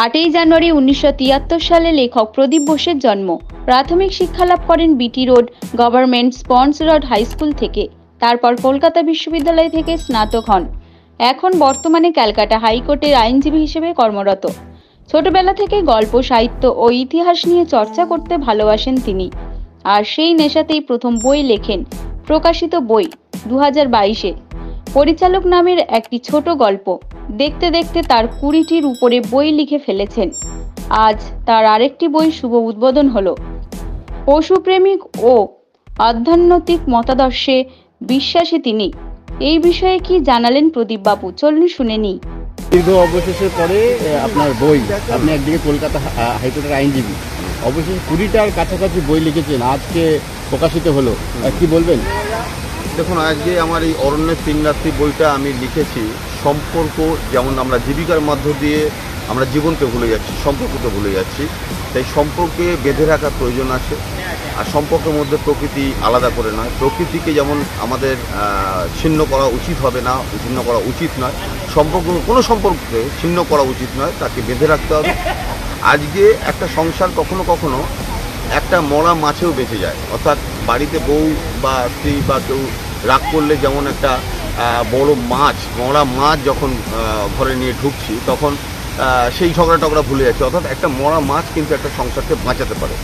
8ই জানুয়ারি 1973 সালে লেখক প্রদীপ বোসের জন্ম। প্রাথমিক শিক্ষালাভ করেন BT road government sponsored high school থেকে। তারপর কলকাতা বিশ্ববিদ্যালয় থেকে স্নাতক হন। এখন বর্তমানে ক্যালকাটা হাইকোর্টের আইনজীবী হিসেবে কর্মরত। ছোটবেলা থেকে গল্প, সাহিত্য ও ইতিহাস নিয়ে চর্চা করতে ভালোবাসেন তিনি। আর সেই নেশাতেই প্রথম বই লেখেন। প্রকাশিত বই 2022-এ পরিচালক নামের একটি ছোট গল্প। দেখতে দেখতে তার 20টির উপরে বই লিখে ফেলেছেন। আজ তার আরেকটি বই শুভ উদ্বোধন হলো। পশুপ্রেমিক ও আধ্যাত্মিক মতাদর্শে বিশ্বাসী তিনি। এই বিষয়ে কি জানালেন প্রদীপ বাবু, চলুন শুনে নিই। দীর্ঘ অবশেষের পরে আপনার বই, আপনি একদিকে কলকাতা হাইকোর্টের আইনজীবী, অবশেষে 20টার কাছাকাছি বই লিখেছেন, আজকে প্রকাশিত হলো, কি বলবেন? দেখুন, আজকে আমার এই অরণ্যের 3 রাত্রি বইটা আমি লিখেছি সম্পর্ক, যেমন আমরা জীবিকার মধ্য দিয়ে আমরা জীবনকে ভুলে যাচ্ছি, সম্পর্ককে ভুলে যাচ্ছি। তাই সম্পর্কে বেঁধে রাখার প্রয়োজন আছে। আর সম্পর্কের মধ্যে প্রকৃতি আলাদা করে নয়, প্রকৃতিকে যেমন আমাদের ছিন্ন করা উচিত হবে না, ছিন্ন করা উচিত নয়, কোনো সম্পর্ককে ছিন্ন করা উচিত নয়, তাকে বেঁধে রাখতে হবে। আজকে একটা সংসার কখনো কখনো একটা মরা মাছেও বেঁচে যায়। অর্থাৎ বাড়িতে বউ বা স্ত্রী বা কেউ রাগ করলে যেমন একটা বড় মাছ, মরা মাছ যখন ঘরে নিয়ে ঢুকছি তখন সেই ঝগড়া টগড়া ভুলে যাচ্ছে। অর্থাৎ একটা মরা মাছ কিন্তু একটা সংসারকে বাঁচাতে পারে।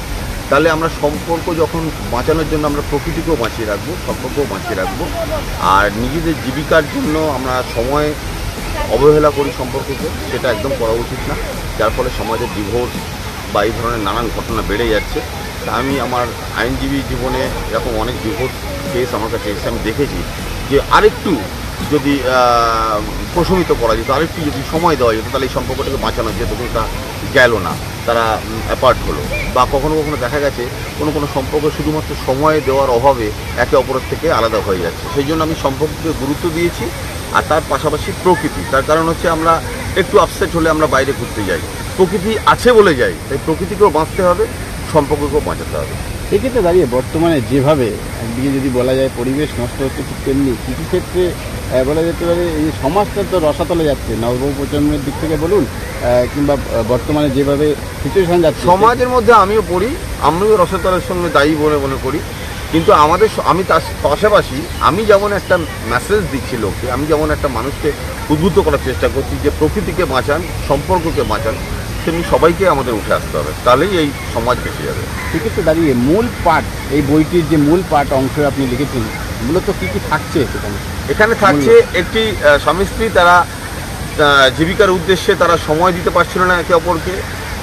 তাহলে আমরা সম্পর্ক যখন বাঁচানোর জন্য আমরা প্রকৃতিকেও বাঁচিয়ে রাখবো, সম্পর্কও বাঁচিয়ে রাখবো। আর নিজেদের জীবিকার জন্য আমরা সময় অবহেলা করি সম্পর্ককে, সেটা একদম করা উচিত না। যার ফলে সমাজে ডিভোর্স বা এই ধরনের নানান ঘটনা বেড়ে যাচ্ছে। তা আমি আমার আইনজীবী জীবনে এরকম অনেক ডিভোর্স কেস আমার কাছে এসে আমি দেখেছি যে আরেকটু যদি প্রশমিত করা যেত, আরেকটু যদি সময় দেওয়া যেত, তাহলে এই সম্পর্কটাকে বাঁচানো যেত। কিন্তু তা গেল না, তারা অ্যাপার্ট হলো। বা কখনো কখনো দেখা গেছে কোনো কোনো সম্পর্ক শুধুমাত্র সময় দেওয়ার অভাবে একে অপরের থেকে আলাদা হয়ে যাচ্ছে। সেই জন্য আমি সম্পর্ককে গুরুত্ব দিয়েছি। আর তার পাশাপাশি প্রকৃতি, তার কারণ হচ্ছে আমরা একটু আপসেট হলে আমরা বাইরে ঘুরতে যাই, প্রকৃতি আছে বলে যাই। তাই প্রকৃতিকেও বাঁচতে হবে, সম্পর্ককেও বাঁচাতে হবে। এক্ষেত্রে দাঁড়িয়ে বর্তমানে যেভাবে একদিকে যদি বলা যায় পরিবেশ নষ্ট হচ্ছে, ঠিক তেমনি কিছু ক্ষেত্রে বলা যেতে পারে এই সমাজটা তো রসাতলে যাচ্ছে, নব প্রজন্মের দিক থেকে বলুন, কিংবা বর্তমানে যেভাবে সিচুয়েশন যাচ্ছে সমাজের মধ্যে আমিও পড়ি, আমিও রসাতলের সঙ্গে দায়ী বলে মনে করি। কিন্তু আমি তার পাশাপাশি আমি যেমন একটা মেসেজ দিচ্ছি লোককে, আমি যেমন একটা মানুষকে উদ্বুদ্ধ করার চেষ্টা করছি যে প্রকৃতিকে বাঁচান, সম্পর্ককে বাঁচান, তেমনি সবাইকে আমাদের উঠে আসতে হবে, তাহলেই এই সমাজ বেঁচে যাবে। সেক্ষেত্রে দাঁড়িয়ে মূল পাঠ, এই বইটির যে মূল পাঠ অংশ আপনি লিখেছেন, মূলত কী কী থাকছে এখানে থাকছে একটি স্বামী স্ত্রী, তারা জীবিকার উদ্দেশ্যে তারা সময় দিতে পারছিল না একে অপরকে।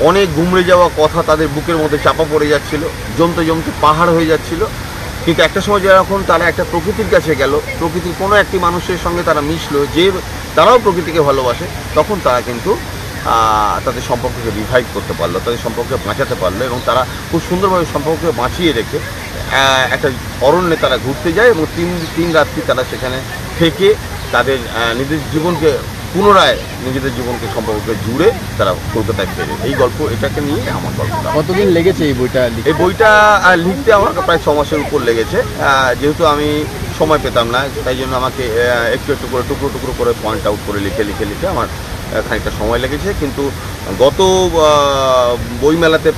অনেক গুমড়ে যাওয়া কথা তাদের বুকের মধ্যে চাপা পড়ে যাচ্ছিল, জমতে জমতে পাহাড় হয়ে যাচ্ছিল। কিন্তু একটা সময় যখন তারা একটা প্রকৃতির কাছে গেল, প্রকৃতির কোনো একটি মানুষের সঙ্গে তারা মিশলো, যে তারাও প্রকৃতিকে ভালোবাসে, তখন তারা কিন্তু তাদের সম্পর্ককে রিভাইভ করতে পারলো, তাদের সম্পর্ককে বাঁচাতে পারলো। এবং তারা খুব সুন্দরভাবে সম্পর্ককে বাঁচিয়ে রেখে একটা অরণ্যে তারা ঘুরতে যায় এবং তিন রাত্রি তারা সেখানে থেকে তাদের নিজের জীবনকে পুনরায় নিজেদের জীবনকে সম্পর্কে জুড়ে তারা কলকাতায় ফেরে। এই গল্প, এটাকে নিয়ে আমার গল্পটা। কতদিন লেগেছে এই বইটা? এই বইটা লিখতে আমার প্রায় 6 মাসের উপর লেগেছে। যেহেতু আমি সময় পেতাম না, তাই জন্য আমাকে একটু একটু করে টুকরো টুকরো করে পয়েন্ট আউট করে লিখে আমার খানিকটা সময় লেগেছে। কিন্তু গত বইমেলাতে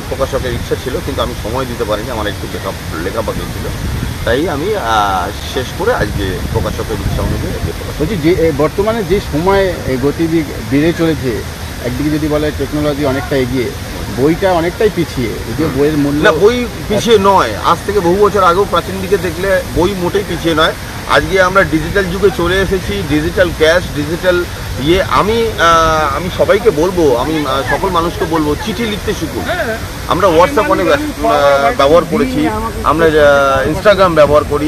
প্রকাশকের ইচ্ছা ছিল, কিন্তু আমি সময় দিতে পারিনি, আমার একটু লেখা বাকি ছিল। তাই আমি শেষ করে আজকে প্রকাশকের ইচ্ছা অনুযায়ী বলছি যে বর্তমানে যে সময় গতিবিধি বেড়ে চলেছে, একদিকে যদি বলে টেকনোলজি অনেকটা এগিয়ে, বইটা অনেকটাই পিছিয়ে। যদিও বইয়ের মূল্য, না, বই পিছিয়ে নয়। আজ থেকে বহু বছর আগেও প্রাচীন দিকে দেখলে বই মোটেই পিছিয়ে নয়। আজকে আমরা ডিজিটাল যুগে চলে এসেছি, ডিজিটাল ক্যাশ, ডিজিটাল আমি সবাইকে বলবো, আমি সকল মানুষকে বলবো, চিঠি লিখতে শিখুন। আমরা হোয়াটসঅ্যাপ অনেক ব্যবহার করেছি, আমরা ইনস্টাগ্রাম ব্যবহার করি,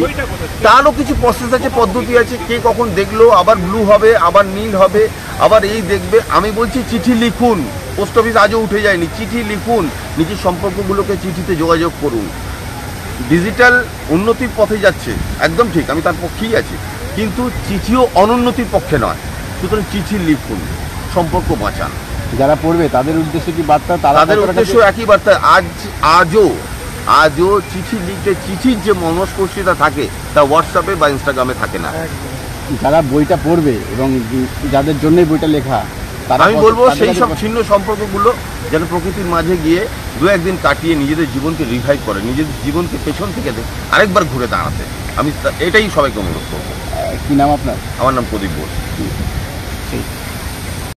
তারও কিছু প্রসেস আছে, পদ্ধতি আছে। কে কখন দেখলো, আবার ব্লু হবে, আবার নীল হবে, আবার এই দেখবে। আমি বলছি চিঠি লিখুন। পোস্ট অফিস আজও উঠে যায়নি, চিঠি লিখুন। নিজের সম্পর্কগুলোকে চিঠিতে যোগাযোগ করুন। ডিজিটাল উন্নতির পথে যাচ্ছে, একদম ঠিক, আমি তার পক্ষেই আছি, কিন্তু চিঠিও অনুন্নতির পক্ষে নয়। সুতরাং চিঠি লিখুন, সম্পর্ক বাঁচান। যারা পড়বে তাদের উদ্দেশ্যে কি বার্তা? তাদের উদ্দেশ্য একই বার্তা। আজও চিঠি লিখতে, চিঠির যে মনস্পর্শিতা থাকে তা হোয়াটসঅ্যাপে বা ইনস্টাগ্রামে থাকে না। যারা বইটা পড়বে এবং যাদের জন্যই বইটা লেখা, আমি বলবো সেই সব ছিন্ন সম্পর্কগুলো যেন প্রকৃতির মাঝে গিয়ে দু একদিন কাটিয়ে নিজেদের জীবনকে রিভাইভ করে, নিজেদের জীবনকে পেছন থেকে আরেকবার ঘুরে দাঁড়াতে আমি এটাই সবাইকে অনুরোধ করবো। কি নাম আপনার? আমার নাম প্রদীপ বোস।